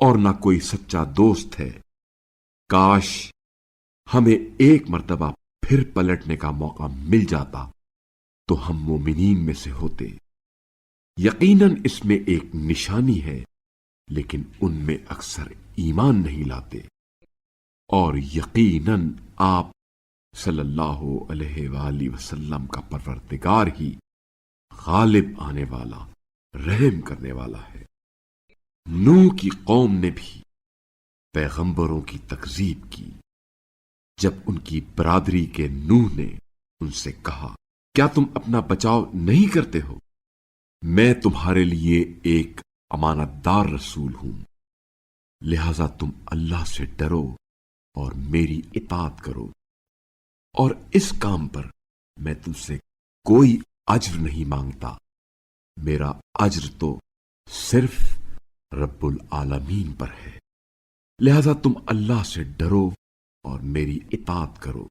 اور نہ کوئی سچا دوست ہے۔ کاش ہمیں ایک مرتبہ پھر پلٹنے کا موقع مل جاتا تو ہم مومنین میں سے ہوتے۔ یقیناً اس میں ایک نشانی ہے، لیکن ان میں اکثر ایمان نہیں لاتے، اور یقیناً آپ صلی اللہ علیہ وآلہ وسلم کا پروردگار ہی غالب آنے والا، رحم کرنے والا ہے۔ نوح کی قوم نے بھی پیغمبروں کی تکذیب کی، جب ان کی برادری کے نوح نے ان سے کہا، کیا تم اپنا بچاؤ نہیں کرتے ہو؟ میں تمہارے لیے ایک امانت دار رسول ہوں، لہذا تم اللہ سے ڈرو اور میری اطاعت کرو، اور اس کام پر میں تم سے کوئی اجر نہیں مانگتا، میرا اجر تو صرف رب العالمین پر ہے، لہذا تم اللہ سے ڈرو اور میری اطاعت کرو۔